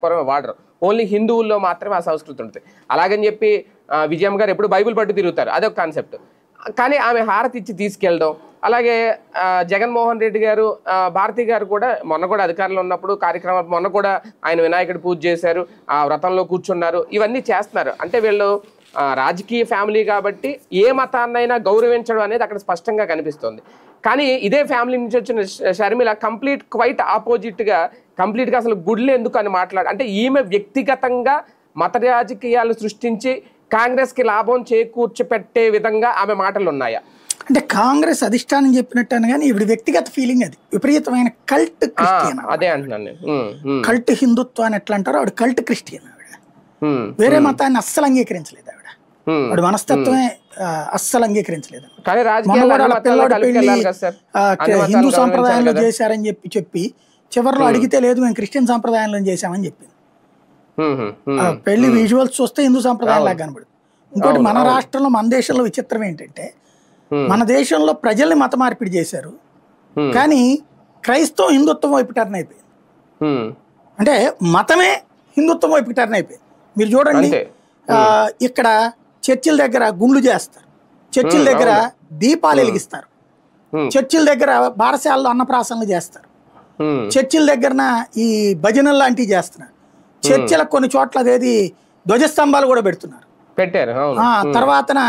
వాడరు. ఓన్లీ హిందువుల్లో మాత్రమే ఆ సంస్కృతి ఉంటుంది. అలాగని చెప్పి విజయమ్మ గారు ఎప్పుడు బైబిల్ పట్టు తిరుగుతారు, అదొక కాన్సెప్ట్. కానీ ఆమె హారతి ఇచ్చి తీసుకెళ్ళడం, అలాగే జగన్మోహన్ రెడ్డి గారు, భారతి గారు కూడా మొన్న కూడా అధికారంలో ఉన్నప్పుడు కార్యక్రమాలు, మొన్న కూడా ఆయన వినాయకుడి పూజ చేశారు, ఆ వ్రతంలో కూర్చున్నారు, ఇవన్నీ చేస్తున్నారు. అంటే వీళ్ళు రాజకీయ ఫ్యామిలీ కాబట్టి ఏ మతాన్నైనా గౌరవించడం అనేది అక్కడ స్పష్టంగా కనిపిస్తుంది. కానీ ఇదే ఫ్యామిలీ నుంచి వచ్చిన షర్మిల క్వైట్ ఆపోజిట్గా కంప్లీట్గా అసలు గుడ్లు ఎందుకు అని అంటే ఈమె వ్యక్తిగతంగా మత రాజకీయాలు సృష్టించి కాంగ్రెస్కి లాభం చేకూర్చిపెట్టే విధంగా ఆమె మాటలు ఉన్నాయా? అంటే కాంగ్రెస్ అధిష్టానం చెప్పినట్టు కానీ ఇప్పుడు వ్యక్తిగత ఫీలింగ్, అది విపరీతమైన కల్ట్ క్రిస్టియన్. అదే అంటున్నాను నేను. కల్ట్ హిందుత్వం అని ఎట్లా అంటారో ఆవిడ కల్ట్ క్రిస్టియన్. ఆవిడ వేరే మతాన్ని అస్సలు అంగీకరించలేదు. ఆవిడ ఆవిడ మనస్తత్వమే అస్సలు అంగీకరించలేదు. హిందూ సాంప్రదాయంలో చేశారని చెప్పి చివరిలో అడిగితే లేదు మేము క్రిస్టియన్ సాంప్రదాయంలో చేశామని చెప్పింది. పెళ్లి విజువల్స్ చూస్తే హిందూ సాంప్రదాయం లాగా కనబడుతుంది. ఇంకోటి మన రాష్ట్రంలో మన దేశంలో విచిత్రం ఏంటంటే మన దేశంలో ప్రజల్ని మత మార్పిడి చేశారు, కానీ క్రైస్తవం హిందుత్వం వైపు టర్న్ అయిపోయింది. అంటే మతమే హిందుత్వం వైపు టర్న్ అయిపోయింది. మీరు చూడండి, ఇక్కడ చర్చిల దగ్గర గుండ్లు చేస్తారు, చర్చిల దగ్గర దీపాలు వెలిగిస్తారు, చర్చిల దగ్గర బారసాలలో అన్నప్రాసనలు చేస్తారు, చర్చిల దగ్గర ఈ భజనలు లాంటివి చేస్తున్నారు, చర్చిలకు కొన్ని చోట్ల అదేది ధ్వజస్తంభాలు కూడా పెడుతున్నారు. పెట్టారు. తర్వాతన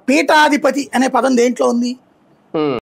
పీఠాధిపతి అనే పదం దేంట్లో ఉంది?